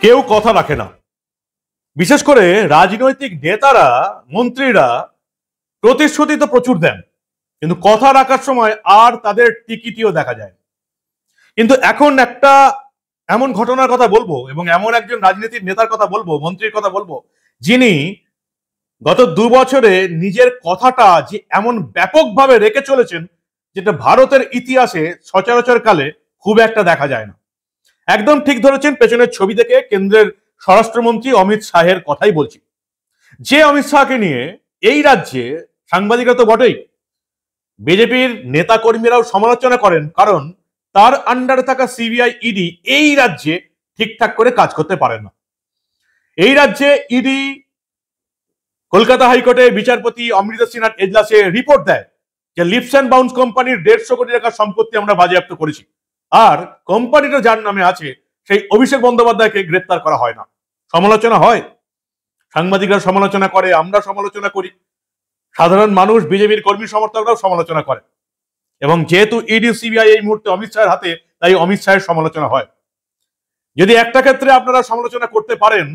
কেউ কথা রাখে না। বিশেষ করে রাজনৈতিক নেতারা, মন্ত্রীরা প্রতিশ্রুতি তো প্রচুর দেন, কিন্তু কথা রাখার সময় আর তাদের টিকিটিও দেখা যায়। কিন্তু এখন একটা এমন ঘটনার কথা বলবো এবং এমন একজন রাজনীতির নেতার কথা বলবো, মন্ত্রীর কথা বলবো, যিনি গত 2 বছরে নিজের কথাটা যে এমন ব্যাপকভাবে রেখে চলেছেন, যেটা ভারতের ইতিহাসে সচরাচর কালে খুব একটা দেখা যায় না। একদম ঠিক ধরেছেন, পেছনের ছবি থেকে কেন্দ্রের স্বরাষ্ট্রমন্ত্রী অমিত শাহের কথাই বলছি। যে অমিত শাহকে নিয়ে এই রাজ্যে সাংবাদিকরা তো বটেই, বিজেপির নেতা কর্মীরাও সমালোচনা করেন, কারণ তার আন্ডারে থাকা সিবিআই, ইডি এই রাজ্যে ঠিকঠাক করে কাজ করতে পারেন না। এই রাজ্যে ইডি কলকাতা হাইকোর্টে বিচারপতি অমৃতা সিনহার এজলাসে রিপোর্ট দেয় যে লিপস অ্যান্ড বাউন্স কোম্পানির 150 কোটি টাকার সম্পত্তি আমরা বাজেয়াপ্ত করেছি, আর কোম্পানিটা যার নামে আছে সেই অভিষেক বন্দ্যোপাধ্যায়কে গ্রেপ্তার করা হয় না। সমালোচনা হয়, সাংবাদিকরা সমালোচনা করে, আমরা সমালোচনা করি, সাধারণ মানুষ, বিজেপির কর্মী সমর্থকরাও সমালোচনা করে, এবং যেহেতু ইডি সিবিআই এই মুহূর্তে অমিত শাহের হাতে, তাই অমিত শাহের সমালোচনা হয়। যদি একটা ক্ষেত্রে আপনারা সমালোচনা করতে পারেন,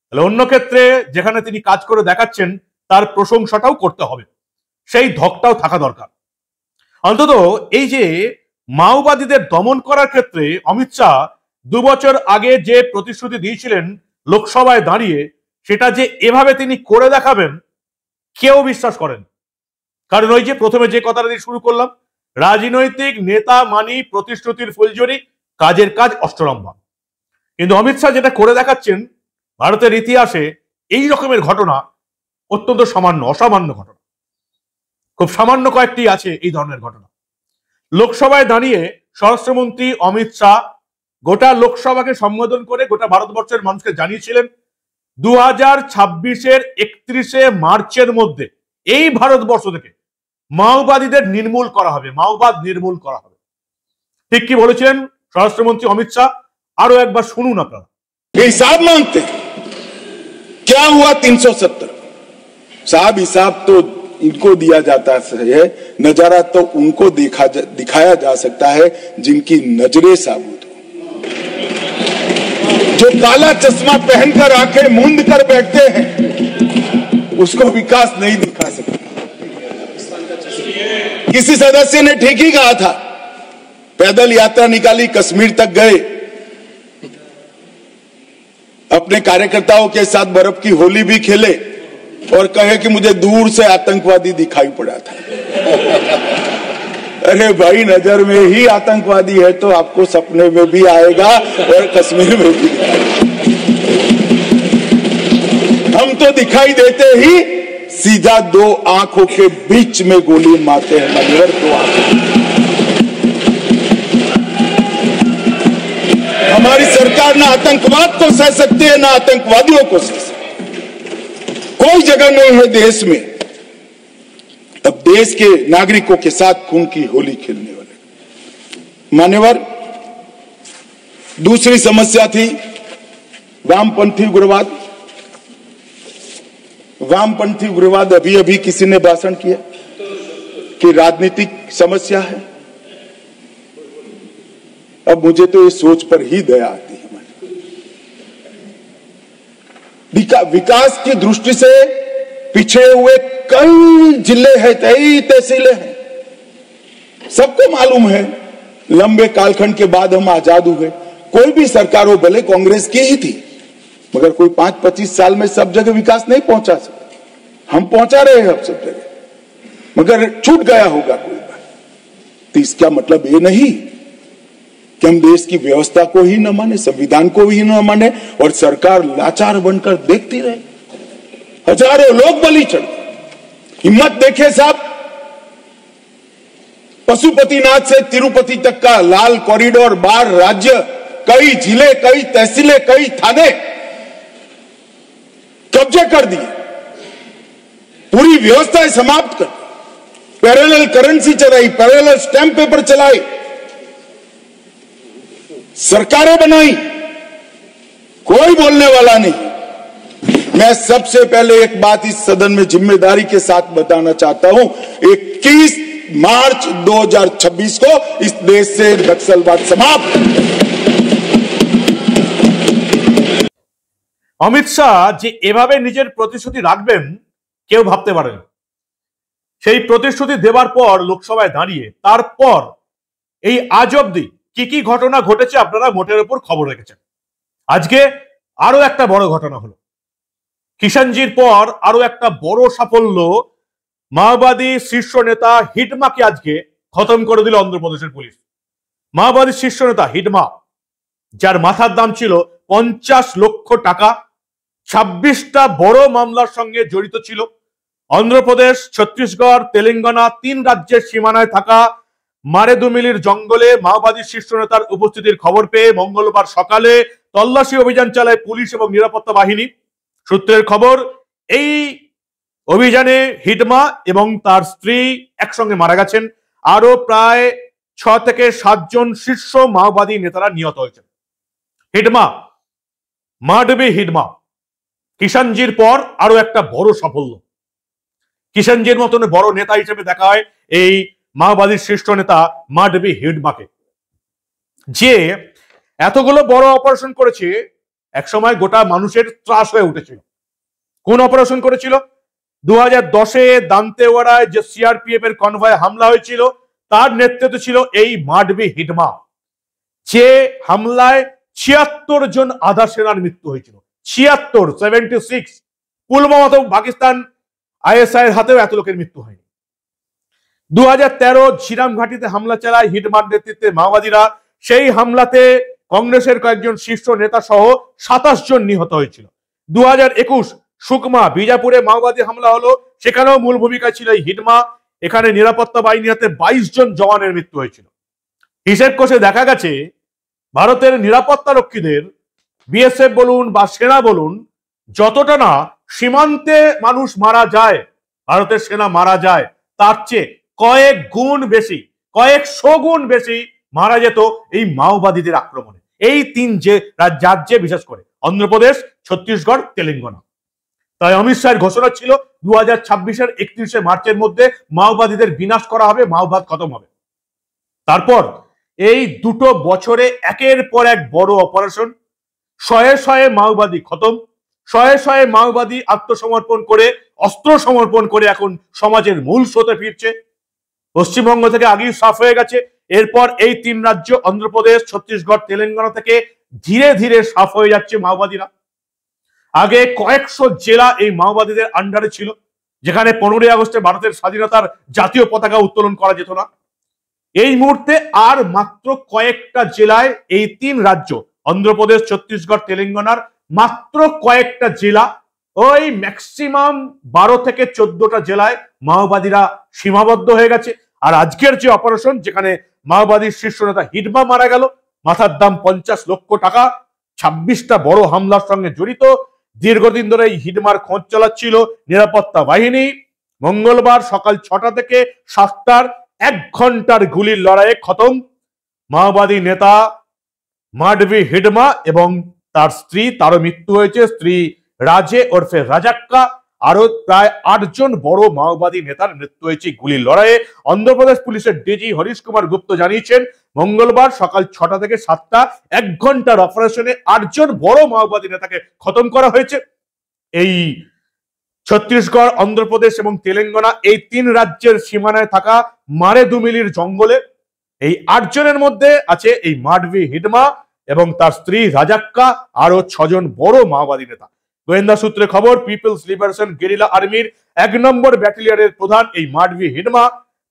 তাহলে অন্য ক্ষেত্রে যেখানে তিনি কাজ করে দেখাচ্ছেন তার প্রশংসাটাও করতে হবে, সেই ধকটাও থাকা দরকার। অন্তত এই যে মাওবাদীদের দমন করার ক্ষেত্রে অমিত শাহ 2 বছর আগে যে প্রতিশ্রুতি দিয়েছিলেন লোকসভায় দাঁড়িয়ে, সেটা যে এভাবে তিনি করে দেখাবেন কেউ বিশ্বাস করেন। কারণ ওই যে প্রথমে যে কথাটা দিয়ে শুরু করলাম, রাজনৈতিক নেতা মানি প্রতিশ্রুতির ফুলঝুরি, কাজের কাজ অষ্টরম্ভা। কিন্তু অমিত শাহ যেটা করে দেখাচ্ছেন, ভারতের ইতিহাসে এই রকমের ঘটনা অত্যন্ত অসামান্য ঘটনা, খুব সামান্য কয়েকটি আছে এই ধরনের ঘটনা। লোকসভায় দাঁড়িয়ে স্বরাষ্ট্রমন্ত্রী অমিত শাহ গোটা লোকসভাকে সম্বোধন করে গোটা ভারতবর্ষের মানুষকে জানিয়েছিলেন 2026-এর 31শে মার্চের মধ্যে এই ভারতবর্ষ থেকে মাওবাদীদের নির্মূল করা হবে, মাওবাদ নির্মূল করা হবে। ঠিক কি বলেছিলেন স্বরাষ্ট্রমন্ত্রী অমিত শাহ? আরো একবার শুনুন আপনারা। हिसाब मांगते क्या हुआ 370 साहब? हिसाब तो इनको दिया जाता है, नजारा तो उनको दिखाया जा सकता है जिनकी नजरें साबुत हो। जो काला चश्मा पहनकर आंखें मूंद कर बैठते हैं, उसको विकास नहीं दिखा सकते। किसी सदस्य ने ठीक ही कहा था, पैदल यात्रा निकाली, कश्मीर तक गए, अपने कार्यकर्ताओं के साथ बर्फ की होली भी खेले और कहे कि मुझे दूर से आतंकवादी दिखाई पड़ा था। अरे भाई, नजर में ही आतंकवादी है तो आपको सपने में भी आएगा और कश्मीर में भी। हम तो दिखाई देते ही सीधा 2 आंखों के बीच में गोली मारते हैं, मगर 2 आंखों। हमारी सरकार ना आतंकवाद को सह सकती है, ना आतंकवादियों को सह सकती। कोई जगह नहीं है देश में अब देश के नागरिकों के साथ खून की होली खेलने वाले। मान्यवर, दूसरी समस्या थी वामपंथी उग्रवाद। वामपंथी उग्रवाद, अभी अभी किसी ने भाषण किया कि राजनीतिक समस्या है। अब मुझे तो ये सोच पर ही दया आती है। विकास की दृष्टि से पिछड़े हुए कई जिले हैं, कई तहसीलें हैं। सबको मालूम है, लंबे कालखंड के बाद हम आजाद हुए। कोई भी सरकार हो, भले कांग्रेस की ही थी, मगर कोई 5-25 साल में सब जगह विकास नहीं पहुंचा सकता। हम पहुंचा रहे हैं अब सब जगह, मगर छूट गया होगा कोई बात। तो इसका मतलब ये नहीं कि हम देश की व्यवस्था को ही न माने, संविधान को ही न माने और सरकार लाचार बनकर देखती रहे। हजारों लोग बलि चढ़े। हिम्मत देखे साहब, पशुपतिनाथ से तिरुपति तक का लाल कॉरिडोर, 12 राज्य, कई जिले, कई तहसीलें, कई थाने कब्जे कर दिए, पूरी व्यवस्था समाप्त कर, पैरेलल करेंसी चलाई, पैरेलल स्टैंप पेपर चलाए, सरकारें बनाई, कोई बोलने वाला नहीं। मैं सबसे पहले एक बात इस सदन में जिम्मेदारी के साथ बताना चाहता हूं, 21 मार्च 2026 को इस देश से नक्सलवाद समाप्त। অমিত শাহ যে এভাবে নিজের প্রতিশ্রুতি রাখবেন কেউ ভাবতে পারেন। সেই প্রতিশ্রুতি দেওয়ার পর লোকসভায় দাঁড়িয়ে তারপর এই আজ অব্দি কি কি ঘটনা ঘটেছে আপনারা মোটের উপর খবর রেখেছেন। আজকে আরো একটা বড় ঘটনা হলো, কিষাণজির পর আরো একটা বড় সাফল্য, মাওবাদী শীর্ষ নেতা হিডমাকে আজকে খতম করে দিল অন্ধ্রপ্রদেশের পুলিশ। মাওবাদী শীর্ষ নেতা হিডমা, যার মাথার দাম ছিল 50 লক্ষ টাকা, 26টা বড় মামলার সঙ্গে জড়িত ছিল। অন্ধ্রপ্রদেশ, ছত্তিশগড়, তেলেঙ্গানা 3 রাজ্যের সীমানায় থাকা মারেদুমিলির জঙ্গলে মাওবাদী শীর্ষ নেতার উপস্থিতির খবর পেয়ে মঙ্গলবার সকালে তল্লাশি অভিযান চালায় পুলিশ এবং নিরাপত্তা বাহিনী। সূত্রের খবর, এই অভিযানে হিডমা এবং তার স্ত্রী একসঙ্গে মারা গেছেন। আরো প্রায় 6 থেকে 7 জন শীর্ষ মাওবাদী নেতারা নিহত হয়েছেন। হিডমা, মাডবি হিডমা, কিষাণজির পর আরো একটা বড় সাফল্য। কিষাণজির মতন বড় নেতা হিসেবে দেখা হয় এই মাওবাদীর শীর্ষ নেতা মাডবি হিডমাকে, যে এতগুলো বড় অপারেশন করেছে। একসময় গোটা মানুষের ত্রাস হয়ে উঠেছিল। কোন অপারেশন করেছিল? 2010-এ দান্তেওয়াড়ায় যে সিআরপিএফ এর কনভয়ে হামলা হয়েছিল, তার নেতৃত্বে ছিল এই মাডবি হিডমা, যে হামলায় 76 জন আধা সেনার মৃত্যু হয়েছিল। 76 পুলওয়ামা, পাকিস্তান আইএসআই এর হাতেও এত লোকের মৃত্যু হয়নি। 2013 ঝিরাম ঘাটিতে হামলা চালায় হিডমার নেতৃত্বে মাওবাদীরা। সেই হামলাতে কংগ্রেসের কয়েকজন শীর্ষ নেতা সহ 27 জন নিহত হয়েছিল। 2021 সুকমা বিজাপুরে মাওবাদী হামলা হলো, সেখানেও মূল ভূমিকায় ছিল হিডমা। এখানে নিরাপত্তা বাহিনী হাতে 22 জন জওয়ানের মৃত্যু হয়েছিল। হিসেব কষে দেখা গেছে ভারতের নিরাপত্তা রক্ষীদের, বিএসএফ বলুন বা সেনা বলুন, যতটা না সীমান্তে মানুষ মারা যায়, ভারতের সেনা মারা যায়, তার চেয়ে কয়েক গুণ বেশি, কয়েকশো গুণ বেশি মারা যেত এই মাওবাদীদের আক্রমণে। এই 3 যে রাজ্যে, বিশেষ করে অন্ধ্রপ্রদেশ, ছত্তিশগড়, তেলেঙ্গানা। তাই অমিত শাহের ঘোষণা ছিল 2026-এর 31শে মার্চের মধ্যে মাওবাদীদের বিনাশ করা হবে, মাওবাদ খতম হবে। তারপর এই 2 বছরে একের পর এক বড় অপারেশন, শয়ে শয়ে মাওবাদী খতম, শয়ে শয়ে মাওবাদী আত্মসমর্পণ করে, অস্ত্র সমর্পণ করে এখন সমাজের মূল স্রোতে ফিরছে। পশ্চিমবঙ্গ থেকে আগেই সাফ হয়ে গেছে। এরপর এই 3 রাজ্য অন্ধ্রপ্রদেশ, ছত্তিশগড়, তেলেঙ্গানা থেকে ধীরে ধীরে সাফ হয়ে যাচ্ছে মাওবাদীরা। আগে কয়েকশো জেলা এই মাওবাদীদের আন্ডারে ছিল, যেখানে 15ই আগস্টে ভারতের স্বাধীনতার জাতীয় পতাকা উত্তোলন করা যেত না। এই মুহূর্তে আর মাত্র কয়েকটা জেলায়, এই 3 রাজ্য অন্ধ্রপ্রদেশ, ছত্তিশগড়, তেলেঙ্গানার মাত্র কয়েকটা জেলা, ওই ম্যাক্সিমাম 12 থেকে 14টা জেলায় মাওবাদীরা সীমাবদ্ধ হয়ে গেছে। আর আজকের যে অপারেশন, যেখানে মাওবাদীর শীর্ষ নেতা হিডমা মারা গেল, মাথার দাম 50 লক্ষ টাকা, 26টা বড় হামলার সঙ্গে জড়িত, দীর্ঘদিন ধরে এই হিডমার খোঁজ চালাচ্ছিল নিরাপত্তা বাহিনী। মঙ্গলবার সকাল 6টা থেকে 7টার 1 ঘন্টার গুলির লড়াইয়ে খতম মাওবাদী নেতা মাডবি হিডমা এবং তার স্ত্রী। তারও মৃত্যু হয়েছে, স্ত্রী রাজে ওরফে রাজাক্কা। আরো প্রায় 8 জন বড় মাওবাদী নেতার মৃত্যু হয়েছে গুলির লড়াইয়ে। অন্ধ্রপ্রদেশ পুলিশের ডিজি হরিশ কুমার গুপ্ত জানিয়েছেন, মঙ্গলবার সকাল 6টা থেকে 7টা 1 ঘন্টার অপারেশনে 8 জন বড় মাওবাদী নেতাকে খতম করা হয়েছে। এই ছত্তিশগড়, অন্ধ্রপ্রদেশ এবং তেলেঙ্গানা, এই 3 রাজ্যের সীমানায় থাকা মারেদুমিলির জঙ্গলে এই 8 জনের মধ্যে আছে এই মাডবি হিডমা এবং তার স্ত্রী রাজাক্কা, আরো 6 জন বড় মাওবাদী নেতা। গোয়েন্দা সূত্রে খবর, পিপলস লিবারেশন গেরিলা আর্মির 1 নম্বর ব্যাটালিয়নের প্রধান এই মাডবি হিডমা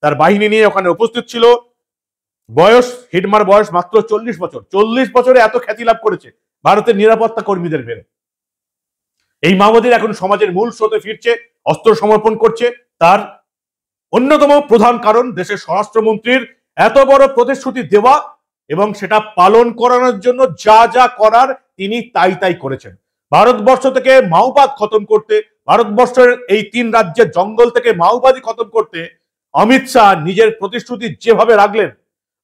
তার বাহিনী নিয়ে ওখানে উপস্থিত ছিল। হিডমার বয়স মাত্র 40 বছর। 40 বছরে এত খ্যাতি লাভ করেছে ভারতের নিরাপত্তা কর্মীদের মেরে। এই মাওবাদীরা এখন সমাজের মূল স্রোতে ফিরছে, অস্ত্র সমর্পণ করছে। তার অন্যতম প্রধান কারণ দেশের স্বরাষ্ট্রমন্ত্রীর এত বড় প্রতিশ্রুতি দেওয়া এবং সেটা পালন করানোর জন্য যা যা করার তিনি তাই করেছেন। ভারতবর্ষ থেকে মাওবাদ খতম করতে, ভারতবর্ষের এই 3 রাজ্যের জঙ্গল থেকে মাওবাদী খতম করতে অমিত শাহ নিজের প্রতিশ্রুতি যেভাবে রাখলেন,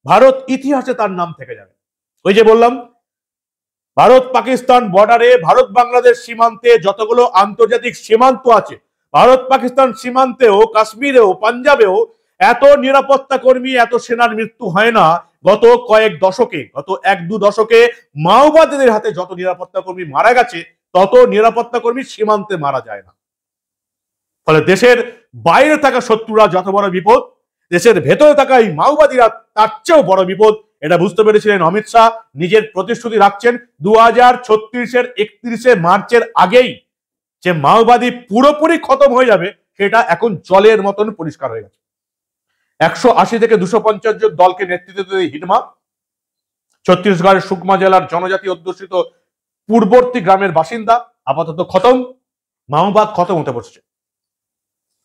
ভারত ইতিহাসে তার নাম থেকে যাবে। ওই যে বললাম, ভারত পাকিস্তান বর্ডারে, ভারত বাংলাদেশ সীমান্তে যতগুলো আন্তর্জাতিক সীমান্ত আছে, ভারত পাকিস্তান সীমান্তেও, কাশ্মীরেও, পাঞ্জাবেও এত নিরাপত্তা কর্মী, এত সেনার মৃত্যু হয় না গত কয়েক দশকে। গত 1-2 দশকে মাওবাদীদের হাতে যত নিরাপত্তা কর্মী মারা গেছে, তত নিরাপত্তা কর্মী সীমান্তে মারা যায় না। ফলে দেশের বাইরে থাকা শত্রুরা যত বড় বিপদ, দেশের ভেতরে থাকা এই মাওবাদীরা তার চেয়েও বড় বিপদ। এটা বুঝতে পেরেছিলেন অমিত শাহ। নিজের প্রতিশ্রুতি রাখছেন 2036-এর 31শে মার্চের আগেই যে মাওবাদী পুরোপুরি খতম হয়ে যাবে, সেটা এখন জলের মতন পরিষ্কার হয়ে গেছে। 180 থেকে 250 জন দলকে নেতৃত্ব দিয়ে হিডমা, ছত্তিশগড়ের সুকমা জেলার জনজাতি অধ্যুষিত পূর্ববর্তী গ্রামের বাসিন্দা, আপাতত খতম। মাওবাদ খতম হতে বসছে।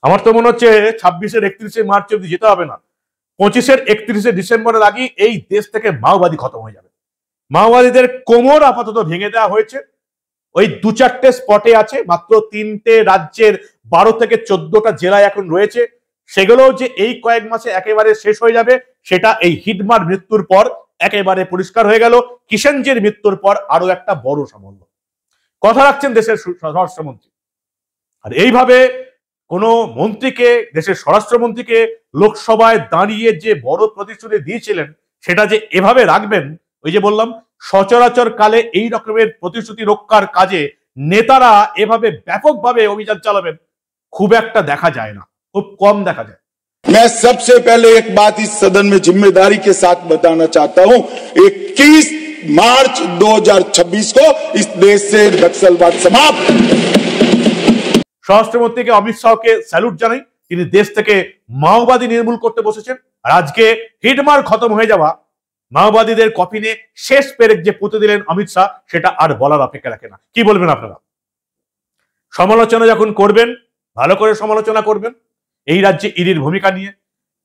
আমার তো মনে হচ্ছে 26-এর 31শে মার্চ অব্দি যেতে হবে না, 25-এর 31শে ডিসেম্বরের আগে এই দেশ থেকে মাওবাদী খতম হয়ে যাবে। মাওবাদীদের কোমর আপাতত ভেঙে দেওয়া হয়েছে। ওই 2-4টে স্পটে আছে, মাত্র 3টে রাজ্যের 12 থেকে 14টা জেলায় এখন রয়েছে। সেগুলো যে এই কয়েক মাসে একেবারে শেষ হয়ে যাবে, সেটা এই হিডমার মৃত্যুর পর একেবারে পরিষ্কার হয়ে গেল। কিষেনজির মৃত্যুর পর আরো একটা বড় সাফল্য কথা রাখছেন দেশের স্বরাষ্ট্রমন্ত্রী। আর এইভাবে কোন মন্ত্রীকে, দেশের স্বরাষ্ট্রমন্ত্রীকে লোকসভায় দাঁড়িয়ে যে বড় প্রতিশ্রুতি দিয়েছিলেন, সেটা যে এভাবে রাখবেন, ওই যে বললাম সচরাচর কালে এই রকমের প্রতিশ্রুতি রক্ষার কাজে নেতারা এভাবে ব্যাপকভাবে অভিযান চালাবেন খুব একটা দেখা যায় না, খুব কম দেখা যায়। मैं सबसे पहले एक बात इस सदन में जिम्मेदारी के साथ बताना चाहता हूं, 21 मार्च 2026 को इस देश से नक्सलवाद समाप्त। স্বরাষ্ট্রমন্ত্রীকে অমিত শাহকে স্যালুট জানাই, তিনি দেশ থেকে মাওবাদী নির্মূল করতে বসেছেন। আর আজকে হিডমার খতম হয়ে যাওয়া মাওবাদীদের কফিনে শেষ পেরেক যে পুঁতে দিলেন অমিত শাহ, সেটা আর বলার অপেক্ষা রাখে না। কি বলবেন আপনারা? সমালোচনা যখন করবেন, ভালো করে সমালোচনা করবেন এই রাজ্যে ইডির ভূমিকা নিয়ে।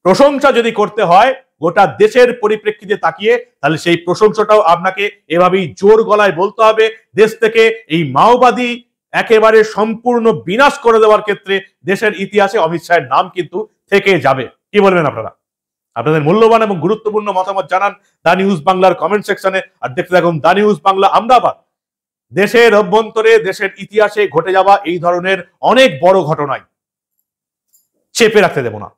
প্রশংসা যদি করতে হয় গোটা দেশের পরিপ্রেক্ষিতে তাকিয়ে, তাহলে সেই প্রশংসাটাও আপনাকে এভাবেই জোর গলায় বলতে হবে। দেশ থেকে এই মাওবাদী একেবারে সম্পূর্ণ বিনাশ করে দেওয়ার ক্ষেত্রে দেশের ইতিহাসে অমিত শাহের নাম কিন্তু থেকে যাবে। কি বলবেন আপনারা? আপনাদের মূল্যবান এবং গুরুত্বপূর্ণ মতামত জানান দা নিউজ বাংলার কমেন্ট সেকশনে। আর দেখতে থাকুন দা নিউজ বাংলা আমদাবাদ। দেশের অভ্যন্তরে, দেশের ইতিহাসে ঘটে যাওয়া এই ধরনের অনেক বড় ঘটনায় চেপে রাখতে দেব না।